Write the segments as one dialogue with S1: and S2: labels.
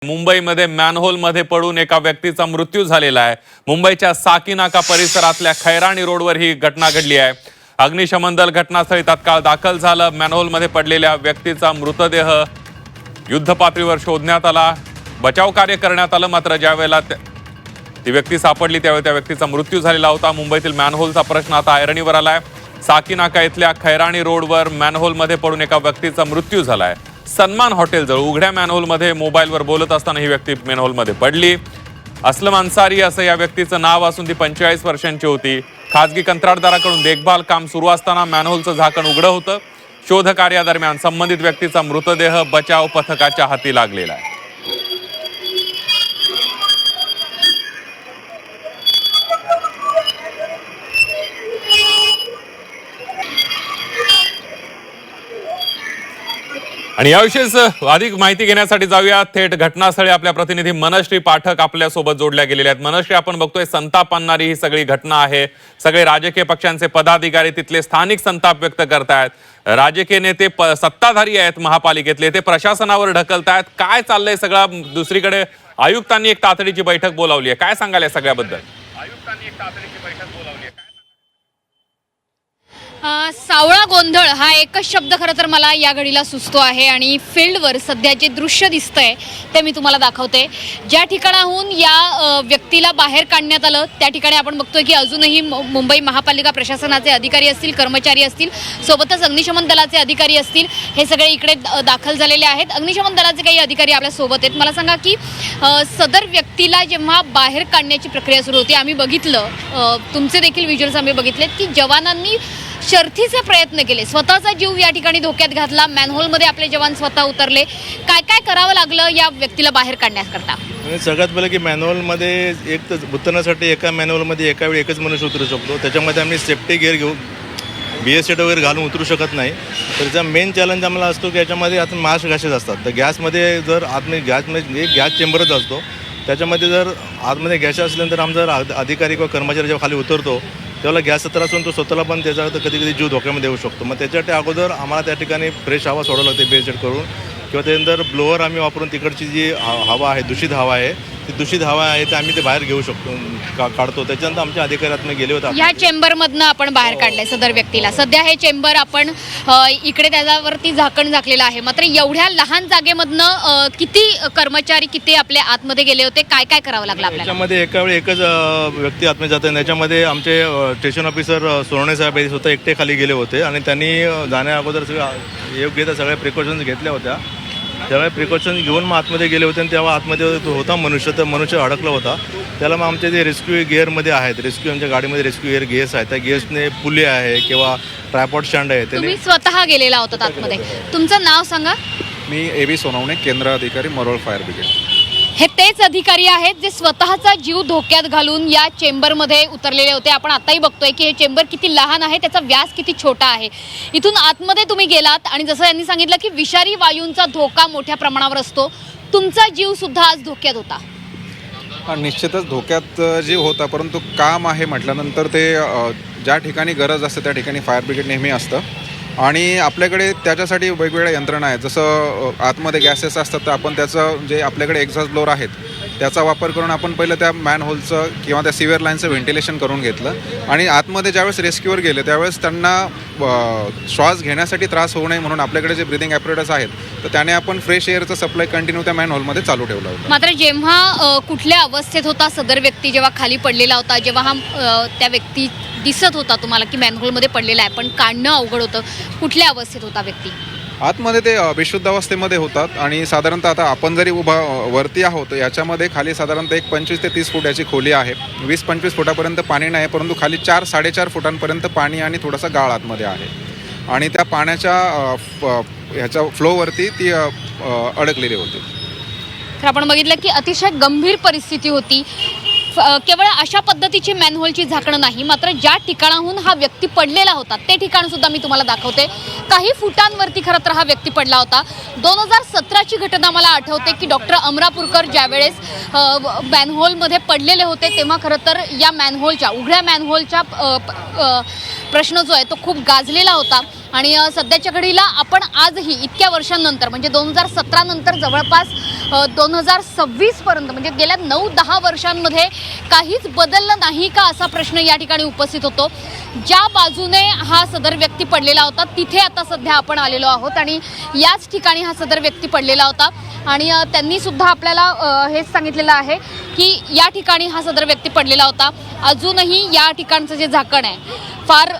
S1: मुंबईमध्ये मॅनहोलमध्ये पडून एका व्यक्तीचा मृत्यू झालेला आहे। मुंबईच्या साकीनाका परिसरातल्या खैराणी रोडवर ही घटना घडली आहे। अग्निशमन दल घटनास्थळी तात्काळ दाखल झालं। मॅनहोलमध्ये पडलेल्या व्यक्तीचा मृतदेह युद्धपातळीवर शोधण्यात आला, बचाव कार्य करण्यात आलं। मात्र ज्यावेळेला ती व्यक्ती सापडली त्यावेळी त्या व्यक्तीचा मृत्यू झालेला होता। मुंबईतील मॅनहोलचा प्रश्न आता ऐरणीवर आलाय। साकीनाका इथल्या खैराणी रोडवर मॅनहोलमध्ये पडून एका व्यक्तीचा मृत्यू झालाय। सन्मान हॉटेलजवळ उघड्या मॅनहोलमध्ये मोबाईलवर बोलत असताना ही व्यक्ती मॅनहोलमध्ये पडली। असलम अन्सारी असं या व्यक्तीचं नाव असून ती 45 वर्षांची होती। खासगी कंत्राटदाराकडून देखभाल काम सुरू असताना मॅनहोलचं झाकण उघडं होतं। शोध कार्यादरम्यान संबंधित व्यक्तीचा मृतदेह बचाव पथकाच्या हाती लागलेला आहे। आणि याविषयीच अधिक माहिती घेण्यासाठी जाऊया थेट घटनास्थळी। आपल्या प्रतिनिधी मनश्री पाठक आपल्या सोबत जोडल्या गेलेल्या आहेत। मनश्री, आपण बघतोय संताप आणणारी ही सगळी घटना आहे। सगळे राजकीय पक्षांचे पदाधिकारी तिथले स्थानिक संताप व्यक्त करतायत। राजकीय नेते सत्ताधारी आहेत महापालिकेतले, ते प्रशासनावर ढकलतायत। काय चाललंय सगळं? दुसरीकडे आयुक्तांनी एक तातडीची बैठक बोलावली आहे। काय सांगाल या सगळ्याबद्दल?
S2: सावळा गोंधळ हा एकच शब्द खरं तर मला या घडीला सुचतो आहे। आणि फील्डवर सध्या जे दृश्य दिसतंय ते मी तुम्हाला दाखवते। ज्या ठिकाणाहून या व्यक्तीला बाहेर काढण्यात आलं त्या ठिकाणी आपण बघतोय की अजूनही मुंबई महापालिका प्रशासनाचे अधिकारी असतील, कर्मचारी असतील, सोबतच अग्निशमन दलाचे अधिकारी असतील, हे सगळे इकडे दाखल झालेले आहेत। अग्निशमन दलाचे काही अधिकारी आपल्या सोबत आहेत। मला सांगा की सदर व्यक्तीला जेव्हा बाहेर काढण्याची प्रक्रिया सुरू होती, आम्ही बघितलं, तुमचे देखील व्हिज्युअल्स आम्ही बघितलेत की जवानांनी शर्थीचे प्रयत्न केले, स्वतःचा जीव या ठिकाणी धोक्यात घातला। मॅनहोलमध्ये आपले जवान स्वतः उतरले। काय काय करावं लागलं या व्यक्तीला बाहेर काढण्याकरता?
S3: सगळ्यात पहिलं की मॅन्युअलमध्ये एक तर उतरण्यासाठी एका मॅन्युअलमध्ये एका वेळी एकच मनुष्य उतरू शकतो। त्याच्यामध्ये आम्ही सेफ्टी गिअर घेऊन BS सेट वगैरे घालून उतरू शकत नाही। तर त्याचा मेन चॅलेंज आम्हाला असतो की याच्यामध्ये आता मास्क गॅसेस असतात। तर गॅसमध्ये जर आतमध्ये गॅसमध्ये गॅस चेंबरच असतो, त्याच्यामध्ये जर आतमध्ये गॅस असल्यानंतर आमचा जर अधिकारी किंवा कर्मचारी जेव्हा खाली उतरतो तेव्हा गॅसचा त्रास होऊन तो स्वतःला पण त्याचा कधी कधी जीव धोक्यामध्ये येऊ शकतो। मग त्याच्यासाठी अगोदर आम्हाला त्या ठिकाणी फ्रेश हवा सोडावं लागते BS सेट करून, किंवा त्यानंतर ब्लोअर आम्ही वापरून तिकडची जी हवा आहे, दूषित हवा आहे, ती दूषित हवा आहे ते आम्ही ते बाहेर घेऊ शकतो, काढतो। त्याच्यानंतर आमच्या अधिकारी आतमध्ये गेले होते।
S2: या चेंबरमधनं आपण बाहेर काढलंय सदर व्यक्तीला। सध्या हे चेंबर आपण इकडे त्याच्यावरती झाकण झाकलेलं आहे। मात्र एवढ्या लहान जागेमधनं किती कर्मचारी किती आपल्या आतमध्ये गेले होते? काय काय करावं लागलं आपल्याला?
S3: त्याच्यामध्ये एका वेळी एकच व्यक्ती आतमध्ये जाते। त्याच्यामध्ये आमचे स्टेशन ऑफिसर सोनवणे साहेब हे स्वतः एकटे खाली गेले होते आणि त्यांनी जाण्या अगोदर योग्य त्या सगळ्या प्रिकॉशन्स घेतल्या होत्या। त्यावेळी प्रिकॉशन्स घेऊन मग आतमध्ये गेले होते आणि तेव्हा आतमध्ये होता मनुष्य, तर मनुष्य अडकला होता। त्याला मग आमचे जे रेस्क्यू गिअरमध्ये आहेत, आमच्या गाडीमध्ये रेस्क्यू गिअर्स आहेत, त्या गिअर्सने पुले आहे किंवा ट्रायपॉड स्टँड आहे।
S2: तुम्ही स्वतः गेलेला होता आतमध्ये, तुमचं नाव सांगा?
S4: मी AB सोनवणे, केंद्र अधिकारी, मरोळ फायर ब्रिगेड।
S2: हे तेच अधिकारी आहेत जे स्वतःचा जीव धोक्यात घालून या चेंबरमध्ये उतरलेले होते। आपण आताही बघतोय की हे चेंबर किती लहान आहे, त्याचा व्यास किती छोटा आहे। इथून आतमध्ये तुम्ही गेलात आणि जसं यांनी सांगितलं की विषारी वायूंचा धोका मोठ्या प्रमाणावर असतो, तुमचा जीव सुद्धा आज धोक्यात होता।
S4: निश्चितच धोक्यात जीव होता, परंतु काम आहे म्हटल्यानंतर ते ज्या ठिकाणी गरज असते त्या ठिकाणी फायर ब्रिगेड नेहमी असतं। आणि आपल्याकडे त्याच्यासाठी वेगवेगळ्या यंत्रणा आहेत। जसं आतमध्ये गॅसेस असतात तर आपण त्याचं जे आपल्याकडे एक्झॉस्ट ब्लोअर आहेत त्याचा वापर करून आपण पहिलं त्या मॅनहोलचं किंवा त्या सिव्हिअर लाईनचं व्हेंटिलेशन करून घेतलं। आणि आतमध्ये ज्यावेळेस रेस्क्यूवर गेले त्यावेळेस त्यांना श्वास घेण्यासाठी त्रास होऊ नये म्हणून आपल्याकडे जे ब्रिदिंग ॲपरेटस आहेत तर त्याने आपण फ्रेश एअरचं सप्लाय कंटिन्यू त्या मॅनहोलमध्ये चालू ठेवलं होतं।
S2: मात्र जेव्हा कुठल्या अवस्थेत होता सदर व्यक्ती, जेव्हा खाली पडलेला होता, जेव्हा त्या व्यक्ती दिसत होता तुम्हाला की मॅनहोलमध्ये पडलेला आहे पण काढणं अवघड होतं, कुठल्या अवस्थेत होता व्यक्ती?
S4: आतमध्ये ते बेशुद्ध अवस्थेमध्ये होतात आणि साधारणतः आता आपण जरी वरती आहोत याच्यामध्ये खाली साधारणतः एक 25 ते 30 फूट याची खोली आहे। 20-25 फुटापर्यंत पाणी नाही, परंतु खाली 4-4.5 फुटांपर्यंत पाणी आणि थोडासा गाळ आतमध्ये आहे। आणि त्या पाण्याच्या ह्याच्या फ्लोवरती ती अडकलेली होती।
S2: तर आपण बघितलं की अतिशय गंभीर परिस्थिती होती। केवळ अशा पद्धतीची मॅनहोलची झाकणं नाही, मात्र ज्या ठिकाणाहून हा व्यक्ती पडलेला होता ते ठिकाण सुद्धा मी तुम्हाला दाखवते। काही फुटांवरती खरं तर हा व्यक्ती पडला होता। 2017ची घटना मला आठवते की डॉक्टर अमरापूरकर ज्यावेळेस मॅनहोलमध्ये पडलेले होते तेव्हा खरं तर या मॅनहोलच्या उघड्या मॅनहोलच्या प्रश्न जो आहे तो खूप गाजलेला होता। आणि सध्याच्या घडीला आपण आजही इतक्या वर्षांनंतर म्हणजे 2017 नंतर जवळपास 2026 पर्यंत म्हणजे गेल्या 9-10 वर्षांमध्ये काहीच बदललं नाही का असा प्रश्न या ठिकाणी उपस्थित होतो. ज्या बाजूने हा सदर व्यक्ती पडलेला होता तिथे आता सध्या आपण आलेलो आहोत आणि याच ठिकाणी हा सदर व्यक्ती पडलेला होता आणि त्यांनी सुद्धा आपल्याला हेच सांगितलेलं आहे की या ठिकाणी हा सदर व्यक्ती पडलेला होता. अजूनही या ठिकाणचं जे झाकण आहे फार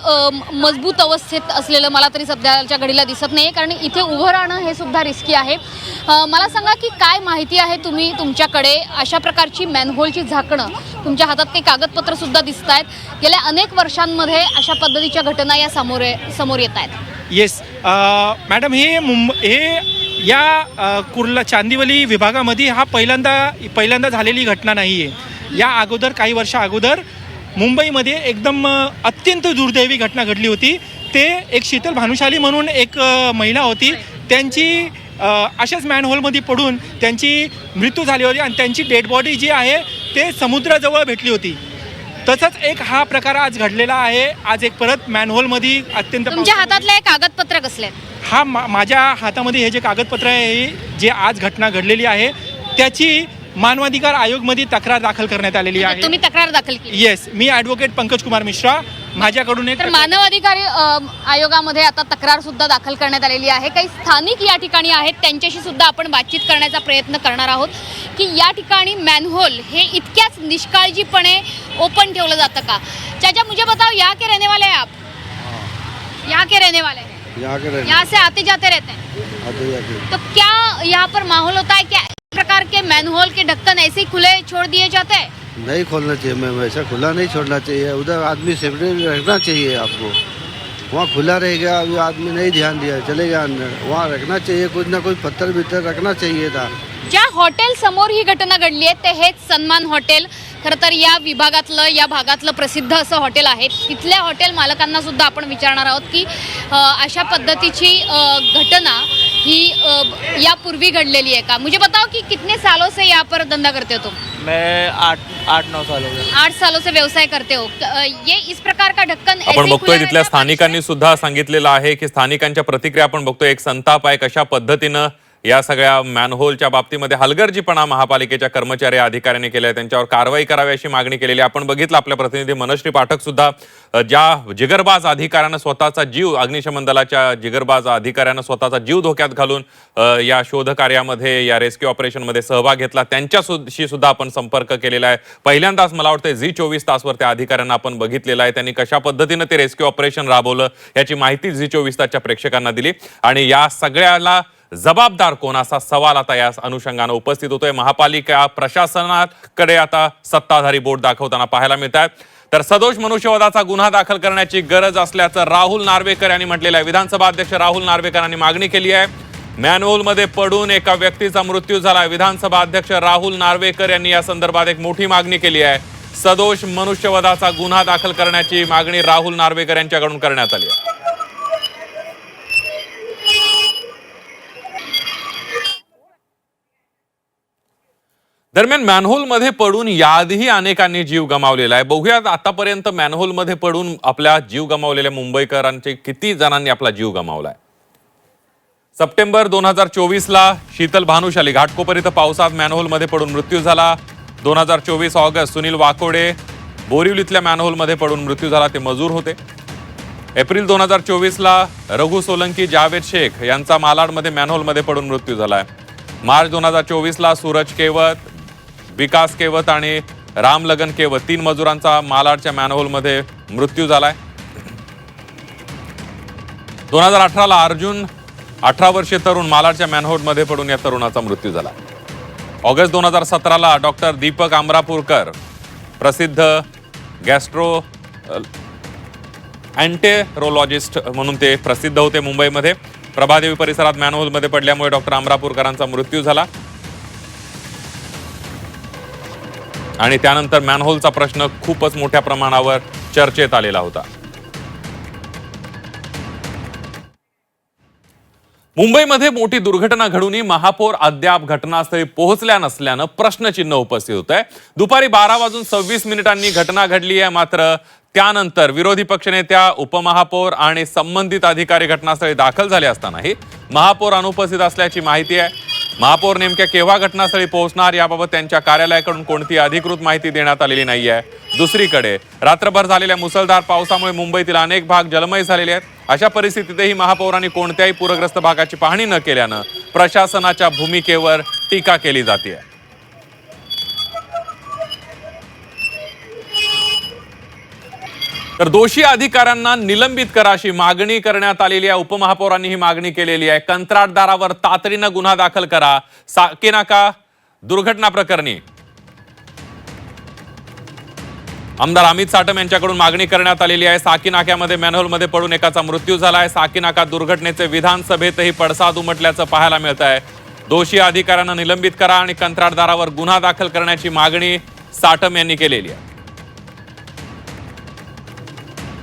S2: मजबूत अवस्थेत असलेलं मला तरी सध्याच्या घडीला दिसत नाही, कारण इथे उभं राहणं हे सुद्धा रिस्की आहे. मला सांगा की काय माहिती आहे तुमच्याकडे अशा प्रकारची मॅनहोलची झाकणं, तुमच्या हातात काही कागदपत्र सुद्धा दिसत आहेत. गेल्या अनेक वर्षांमध्ये अशा पद्धतीच्या घटना या समोर येत आहेत.
S5: येस मॅडम, हे या कुर्ला चांदिवली विभागामध्ये हा पहिल्यांदा झालेली घटना नाही आहे. या अगोदर काही वर्षा अगोदर मुंबईमध्ये एकदम अत्यंत दुर्दैवी घटना घडली होती. ते एक शीतल भानुशाली म्हणून एक महिला होती, त्यांची अशाच मॅनहोलमध्ये पडून त्यांची मृत्यू झाली होती आणि त्यांची डेड बॉडी जी आहे ते समुद्राजवळ भेटली होती. तसंच एक हा प्रकार आज घडलेला आहे. आज एक परत मॅनहोलमध्ये अत्यंत
S2: तुमच्या हातातले कागदपत्र कसले आहेत?
S5: हा माझ्या हातामध्ये हे जे कागदपत्र आहे जे आज घटना घडलेली आहे त्याची मानवाधिकार आयोगमध्ये तक्रार दाखल करण्यात आलेली आहे.
S2: तुम्ही तक्रार दाखल केली?
S5: येस, मी ॲडव्होकेट पंकज कुमार मिश्रा, माझ्याकडून एक
S2: तर मानवाधिकारी आयोगामध्ये आता तक्रार सुद्धा दाखल करण्यात आलेली आहे. काही स्थानिक या ठिकाणी आहेत, त्यांच्याशी सुद्धा आपण बातचीत करण्याचा प्रयत्न करणार आहोत की या ठिकाणी मॅनहोल हे इतक्याच निष्काळजीपणे ओपन ठेवलं जातं का? चाचा मुझे बताओ, यहाँ के रहने वाले हैं आप? यहाँ के रहने वाले हैं? यहाँ से आते जाते रहते हैं? तो क्या यहाँ पर माहौल होता है, क्या प्रकार के मैनहोल के ढक्कन ऐसे ही खुले छोड़ दिए जाते हैं?
S6: नहीं खोलना चाहिए मैम, ऐसा खुला नहीं छोड़ना चाहिए. उधर आदमी सेपरेट रखना चाहिए आपको. वहाँ खुला रह गया, अभी आदमी नहीं ध्यान दिया, चले गया अंदर. वहाँ रखना चाहिए, कुछ ना कुछ पत्थर बित्तर रखना चाहिए था.
S2: ज्या हॉटेल समोर ही घटना घडली आहे ते हेच सन्मान हॉटेल. खरं तर या विभागातलं, या भागातलं प्रसिद्ध असं हॉटेल आहे. तिथल्या हॉटेल मालकांना सुद्धा आपण विचारणार आहोत की अशा पद्धतीची घटना ही यापूर्वी घडलेली आहे का? मुझे बताओ कि कितने सालों से यहाँ पर धंधा करते हो तुम?
S7: मैं 8-9 साल हो गए.
S2: 8 सालों से व्यवसाय करते हो. ये इस प्रकार का ढक्कन ऐसे
S1: आपण
S2: ही
S1: बघतोय
S2: खुला
S1: तिथल्या
S2: रहता है?
S1: स्थानिकांनी सुद्धा सांगितलेलं आहे की स्थानिकांच्या प्रतिक्रिया आपण बघतोय. एक संताप आहे कशा पद्धतीनं या सगळ्या मॅनहोलच्या बाबतीमध्ये हलगर्जीपणा महापालिकेच्या कर्मचारी अधिकाऱ्यांनी केलाय, त्यांच्यावर कारवाई करावी अशी मागणी केलेली. आपण बघितलं आपल्या प्रतिनिधी मनश्री पाठक सुद्धा ज्या जिगरबाज अधिकाऱ्यानं स्वतःचा जीव, अग्निशमन दलाच्या जिगरबाज अधिकाऱ्यानं स्वतःचा जीव धोक्यात घालून या शोध कार्यामध्ये, या रेस्क्यू ऑपरेशनमध्ये सहभाग घेतला, त्यांच्याशी सुद्धा आपण संपर्क केलेला आहे. पहिल्यांदाच मला वाटतं झी24 तासवर त्या अधिकाऱ्यांना आपण बघितलेलं आहे. त्यांनी कशा पद्धतीनं ते रेस्क्यू ऑपरेशन राबवलं याची माहिती झी24 तासच्या प्रेक्षकांना दिली आणि या सगळ्याला जबाबदार कोण असा सवाल आता या अनुषंगाने उपस्थित होतोय. महापालिका प्रशासनाकडे आता सत्ताधारी बोट दाखवताना पाहायला मिळत आहेत. तर सदोष मनुष्यवधाचा गुन्हा दाखल करण्याची गरज असल्याचं राहुल नार्वेकर यांनी म्हटलेलं आहे. विधानसभा अध्यक्ष राहुल नार्वेकरांनी मागणी केली आहे. मॅनहोलमध्ये पडून एका व्यक्तीचा मृत्यू झाला. विधानसभा अध्यक्ष राहुल नार्वेकर यांनी या संदर्भात एक मोठी मागणी केली आहे. सदोष मनुष्यवधाचा गुन्हा दाखल करण्याची मागणी राहुल नार्वेकर यांच्याकडून करण्यात आली आहे. दरम्यान मॅनहोलमध्ये पडून याआधीही अनेकांनी जीव गमावलेला आहे. बघूयात आतापर्यंत मॅनहोलमध्ये पडून आपला जीव गमावलेल्या मुंबईकरांचे किती जणांनी आपला जीव गमावलाय. सप्टेंबर 2024ला शीतल भानुशाली घाटकोपर इथं पावसात मॅनहोलमध्ये पडून मृत्यू झाला. 2024 ऑगस्ट सुनील वाकोडे बोरिवलीतल्या मॅनहोलमध्ये पडून मृत्यू झाला, ते मजूर होते. एप्रिल 2024ला रघु सोलंकी, जावेद शेख यांचा मालाडमध्ये मॅनहोलमध्ये पडून मृत्यू झालाय. मार्च 2024ला सूरज केवत, विकास केवत आणि राम लगन केवत 3 मजुरांचा मालाडच्या मॅनहोलमध्ये मृत्यू झालाय. 2018ला अर्जुन 18 वर्षीय तरुण मालाडच्या मॅनहोलमध्ये पडून या तरुणाचा मृत्यू झाला. ऑगस्ट 2017ला डॉक्टर दीपक आमरापूरकर प्रसिद्ध गॅस्ट्रो अँटेरोलॉजिस्ट म्हणून ते प्रसिद्ध होते मुंबईमध्ये. प्रभादेवी परिसरात मॅनहोलमध्ये पडल्यामुळे डॉक्टर आमरापूरकरांचा मृत्यू झाला आणि त्यानंतर मॅनहोलचा प्रश्न खूपच मोठ्या प्रमाणावर चर्चेत आलेला होता. मुंबईमध्ये मोठी दुर्घटना घडूनही महापौर अद्याप घटनास्थळी पोहोचल्या नसल्यानं प्रश्नचिन्ह उपस्थित होत आहे. दुपारी 12:26 घटना घडली आहे. मात्र त्यानंतर विरोधी पक्षनेत्या, उपमहापौर आणि संबंधित अधिकारी घटनास्थळी दाखल झाले असतानाही महापौर अनुपस्थित असल्याची माहिती आहे. महापौर नेमक्या केव्हा घटनास्थळी पोहोचणार याबाबत त्यांच्या कार्यालयाकडून कोणती अधिकृत माहिती देण्यात आलेली नाहीये. दुसरीकडे रात्रभर झालेल्या मुसळधार पावसामुळे मुंबईतील अनेक भाग जलमय झालेले आहेत. अशा परिस्थितीतही महापौरांनी कोणत्याही पूरग्रस्त भागाची पाहणी न केल्यानं प्रशासनाच्या भूमिकेवर टीका केली जाते. तर दोषी अधिकाऱ्यांना निलंबित करा अशी मागणी करण्यात आलेली आहे. उपमहापौरांनी ही मागणी केलेली आहे. कंत्राटदारावर तातडीनं गुन्हा दाखल करा. साकीनाका दुर्घटना प्रकरणी आमदार अमित साटम यांच्याकडून मागणी करण्यात आलेली आहे. साकीनाक्यामध्ये मॅनहोलमध्ये पडून एकाचा मृत्यू झालाय. साकीनाका दुर्घटनेचे विधानसभेतही पडसाद उमटल्याचं पाहायला मिळत आहे. दोषी अधिकाऱ्यांना निलंबित करा आणि कंत्राटदारावर गुन्हा दाखल करण्याची मागणी साटम यांनी केलेली आहे.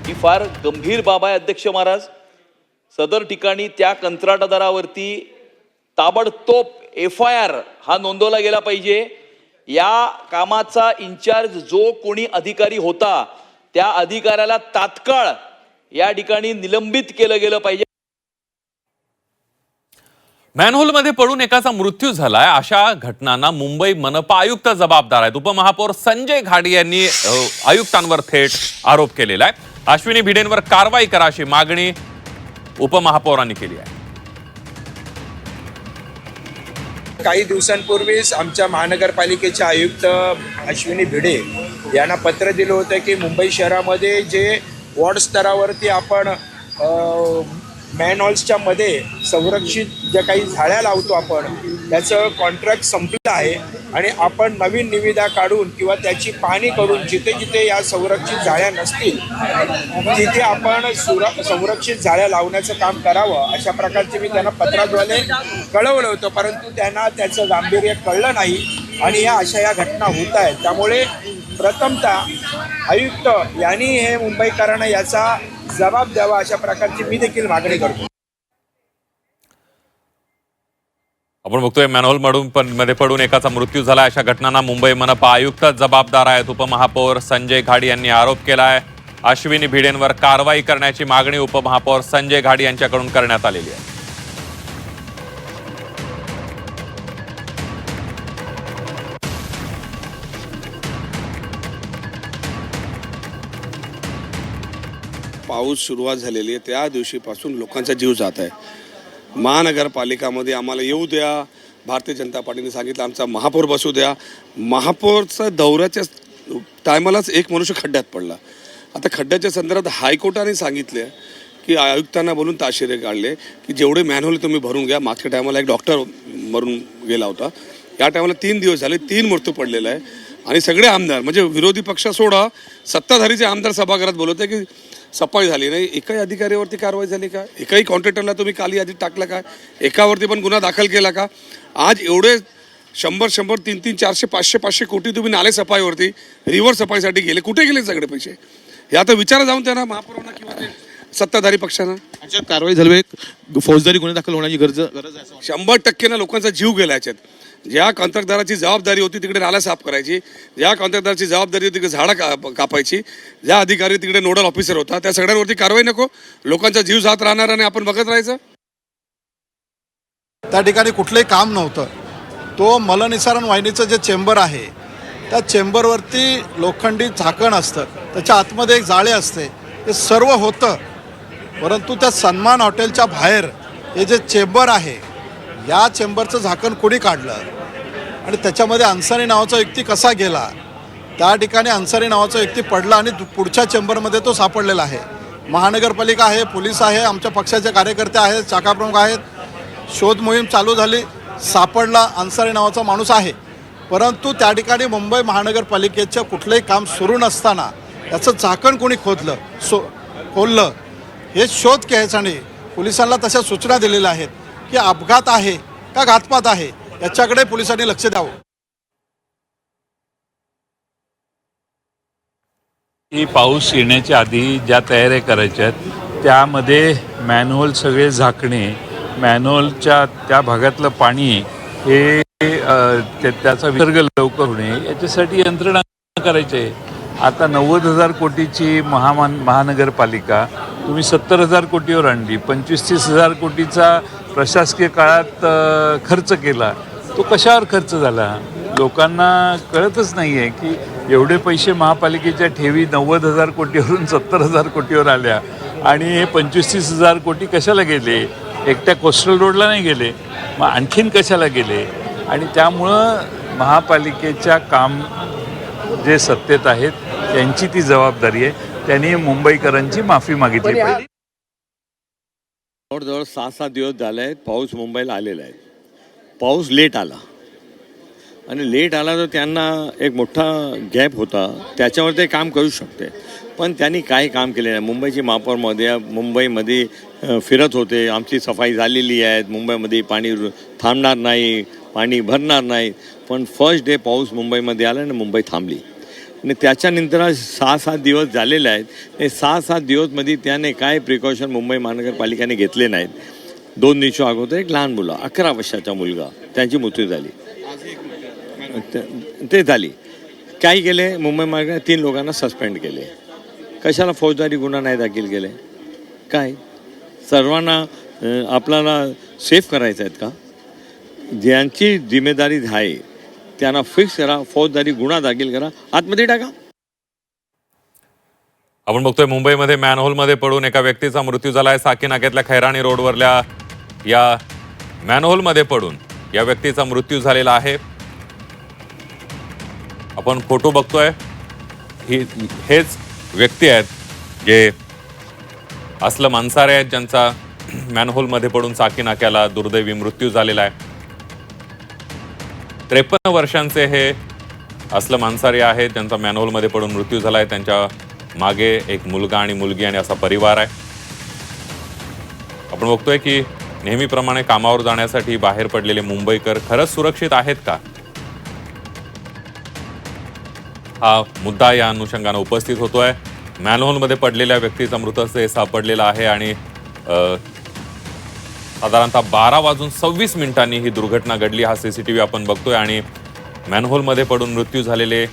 S8: ही फार गंभीर बाब आहे अध्यक्ष महाराज. सदर ठिकाणी त्या कंत्राटदारावरती ताबडतोब FIR हा नोंदवला गेला पाहिजे. या कामाचा इन्चार्ज जो कोणी अधिकारी होता त्या अधिकाऱ्याला तात्काळ या ठिकाणी निलंबित केलं गेलं पाहिजे.
S1: मॅनहोलमध्ये पडून एकाचा मृत्यू झालाय. अशा घटनांना मुंबई मनपा आयुक्त जबाबदार आहेत. उपमहापौर संजय घाडी यांनी आयुक्तांवर थेट आरोप केलेला आहे. अश्विनी भिडेंवर कारवाई करा अशी मागणी उपमहापौरांनी केली आहे.
S9: काही दिवसांपूर्वीच आमच्या महानगरपालिकेचे आयुक्त अश्विनी भिडे यांना पत्र दिलं होतं की मुंबई शहरामध्ये जे वॉर्ड स्तरावरती आपण मॅनहॉल्सच्या मध्ये संरक्षित ज्या काही झाड्या लावतो आपण त्याचं कॉन्ट्रॅक्ट संपलं आहे आणि आपण नवीन निविदा काढून किंवा त्याची पाहणी करून जिथे जिथे या संरक्षित झाड्या नसतील तिथे आपण संरक्षित झाड्या लावण्याचं काम करावं अशा प्रकारचे मी त्यांना पत्राद्वारे कळवलं होतं. परंतु त्यांना त्याचं गांभीर्य कळलं नाही आणि या घटना होत आहेत. त्यामुळे प्रथमतः आयुक्त यांनी हे मुंबईकरांना याचा जबाब द्यावा अशा प्रकारची मी देखील मागणी करतो.
S1: आपण बघतोय मॅनहोल मध्ये पडून एकाचा मृत्यू झाला. अशा घटनांना मुंबई मनपा आयुक्त जबाबदार आहेत. उपमहापौर संजय घाडी यांनी आरोप केलाय. अश्विनी भिडेंवर कारवाई करण्याची मागणी उपमहापौर संजय घाडी यांच्याकडून करण्यात आलेली आहे.
S10: पाऊस सुरुवात झालेली आहे त्या दिवशीपासून लोकांचा जीव जात आहे. महानगरपालिकामध्ये आम्हाला येऊ द्या. भारतीय जनता पार्टीने सांगितलं आमचा महापौर बसू द्या. महापौरचा दौऱ्याच्या टायमालाच एक मनुष्य खड्ड्यात पडला. आता खड्ड्याच्या संदर्भात हायकोर्टाने सांगितले की आयुक्तांना बोलून ताशेरे काढले की जेवढे मॅनहोल तुम्ही भरून घ्या. मागच्या टायमाला एक डॉक्टर मरून गेला होता. या टायमाला 3 दिवस झाले 3 मृत्यू पडलेला आहे. आणि सगळे आमदार म्हणजे विरोधी पक्ष सोडा सत्ताधारीचे आमदार सभागृहात बोलवते की सफाई झाली नाही. एकाही अधिकाऱ्यावरती कारवाई झाली का? एकाही कॉन्ट्रॅक्टरला तुम्ही काली यादीत टाकला का? एकावरती पण गुन्हा दाखल केला का? आज एवढे 100, 300, 400, 500 कोटी तुम्ही नाले सफाईवरती रिव्हर सफाईसाठी गेले. कुठे गेले सगळे पैसे? हे आता विचारा जाऊन त्यांना महापौरांना किंवा ते सत्ताधारी पक्षांना.
S11: याच्यात कारवाई झाली. फौजदारी गुन्हे दाखल होण्याची गरज आहे.
S10: 100% ना लोकांचा जीव गेला याच्यात. ज्या कंत्राटदाराची जबाबदारी होती तिकडे नाला साफ करायची, ज्या कंत्राटदाराची जबाबदारी होती तिकडे झाडं कापायची, ज्या अधिकारी तिकडे नोडल ऑफिसर होता त्या सगळ्यांवरती कारवाई नको. लोकांचा जीव जात राहणार आणि आपण बघत राहायचं.
S12: त्या ठिकाणी कुठलंही काम नव्हतं. तो मलनिसारण वाहिनीचं जे चेंबर आहे त्या चेंबरवरती लोखंडी झाकण असतं. त्याच्या आतमध्ये एक जाळे असते. हे सर्व होतं. परंतु त्या सन्मान हॉटेलच्या बाहेर हे जे चेंबर आहे या चेंबरचं झाकण कोणी काढलं आणि त्याच्यामध्ये अन्सारी नावाचा व्यक्ती कसा गेला? त्या ठिकाणी अन्सारी नावाचा व्यक्ती पडला आणि पुढच्या चेंबरमध्ये तो सापडलेला आहे. महानगरपालिका आहे, पोलीस आहे, आमच्या पक्षाचे कार्यकर्ते आहेत, शाखाप्रमुख आहेत. शोध मोहीम चालू झाली. सापडला अन्सारी नावाचा माणूस आहे. परंतु त्या ठिकाणी मुंबई महानगरपालिकेचं कुठलंही काम सुरू नसताना याचं झाकण कोणी खोललं हे शोध घ्यायचा नाही. पोलिसांना तशा सूचना दिलेल्या आहेत की अपघात आहे का घातपात आहे याच्याकडे पोलिसांनी लक्ष द्यावं.
S13: ही पाऊस येण्याच्या आधी ज्या तयाऱ्या करायच्या त्यामध्ये मॅनहोल सगळे झाकणे मॅनहोलच्या त्या भागातलं पाणी हे त्याचा विसर्ग लवकर होणे याच्यासाठी यंत्रणा करायची आहे. आता 90,000 कोटीची महानगरपालिका तुम्ही 70,000 कोटीवर आणली. 25-30,000 कोटीचा प्रशासकीय काळात खर्च केला. तो कशावर खर्च झाला लोकांना कळतच नाही आहे की एवढे पैसे महापालिकेच्या ठेवी 90,000 कोटीवरून 70,000 कोटीवर आल्या आणि हे 25-30,000 कोटी कशाला गेले. एकट्या कोस्टल रोडला नाही गेले, मग आणखीन कशाला गेले. आणि त्यामुळं महापालिकेच्या काम जे सत्तेत आहेत त्यांची ती जबाबदारी आहे. त्यांनी मुंबईकरांची माफी मागितली पाहिजे.
S14: जवळजवळ 6-7 दिवस झाले आहेत पाऊस मुंबईला आलेला आहे. पाऊस लेट आला आणि लेट आला तर त्यांना एक मोठा गॅप होता, त्याच्यावर ते काम करू शकते. पण त्यांनी काही काम केले नाही. मुंबईची मुंबईमध्ये फिरत होते, आमची सफाई झालेली आहे, मुंबईमध्ये पाणी थांबणार नाही, पाणी भरणार नाही. पण फर्स्ट डे पाऊस मुंबईमध्ये आला आणि मुंबई थांबली. आणि त्याच्यानंतर 6-7 दिवस झालेले आहेत. हे 6-7 दिवसमध्ये त्याने काय प्रिकॉशन मुंबई महानगरपालिकेने घेतले नाहीत. 2 दिवशी अगोदर एक लहान मुलं 11 वर्षाचा मुलगा त्यांची मृत्यू झाली. ते झाली. काय केले मुंबई महानगर 3 लोकांना सस्पेंड केले. कशाला फौजदारी गुन्हा नाही दाखल केले. काय सर्वांना आपल्याला सेफ करायचं आहेत का. ज्यांची जिम्मेदारी आहे त्यांना फिक्स करा, फौजदारी गुन्हा दाखल करा, आतमध्ये टाका.
S1: आपण बघतोय मुंबईमध्ये मॅनहोलमध्ये पडून एका व्यक्तीचा मृत्यू झालाय. साकीनाक्यातल्या खैराणी रोडवरल्या या मॅनहोलमध्ये पडून या व्यक्तीचा मृत्यू झालेला आहे. आपण फोटो बघतोय. हेच व्यक्ती आहेत जे असलम अन्सारी आहेत, ज्यांचा मॅनहोलमध्ये पडून साकीनाक्याला दुर्दैवी मृत्यू झालेला आहे. 53 वर्षांचे हे असलम अन्सारी आहेत, ज्यांचा मॅनहोलमध्ये पडून मृत्यू झाला आहे. त्यांच्या मागे एक मुलगा आणि मुलगी आणि असा परिवार आहे. आपण बघतोय की नेहमीप्रमाणे कामावर जाण्यासाठी बाहेर पडलेले मुंबईकर खरंच सुरक्षित आहेत का, हा मुद्दा या अनुषंगाने उपस्थित होतोय. मॅनहोलमध्ये पडलेल्या व्यक्तीचा मृतदेह सापडलेला आहे आणि साधारणतः 12:26 ही दुर्घटना घडली. हा CCTV आपण बघतोय आणि मॅनहोलमध्ये पडून मृत्यू झालेले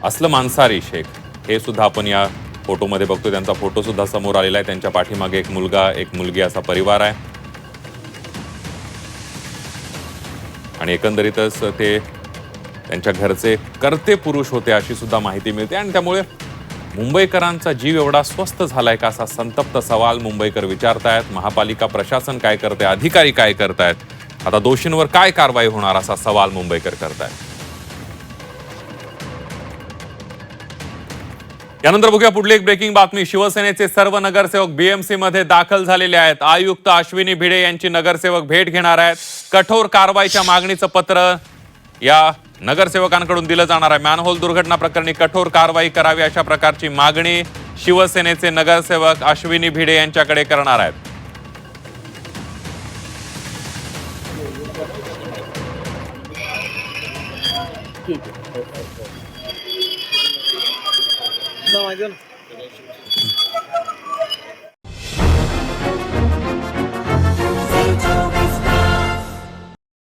S1: असलम अन्सारी शेख हे सुद्धा आपण या फोटोमध्ये बघतोय. त्यांचा फोटो सुद्धा समोर आलेला आहे. त्यांच्या पाठीमागे एक मुलगा एक मुलगी असा परिवार आहे आणि एकंदरीतच ते त्यांच्या घरचे कर्ते पुरुष होते अशी सुद्धा माहिती मिळते. आणि त्यामुळे मुंबईकरांचा जीव एवढा स्वस्त झालाय का असा संतप्त सवाल मुंबईकर विचारतायत. महापालिका प्रशासन काय करते, अधिकारी काय करतायत, आता दोषींवर काय कारवाई होणार असा सवाल मुंबईकर करतायत. यानंतर बघूया पुढली एक ब्रेकिंग बातमी. शिवसेनेचे सर्व नगरसेवक BMC मध्ये दाखल झालेले आहेत. आयुक्त अश्विनी भिडे यांची नगरसेवक भेट घेणार आहेत. कठोर कारवाईच्या मागणीचं पत्र या नगरसेवकांकडून दिलं जाणार आहे. मॅनहोल दुर्घटना प्रकरणी कठोर कारवाई करावी अशा प्रकारची मागणी शिवसेनेचे नगरसेवक अश्विनी भिडे यांच्याकडे करणार आहेत.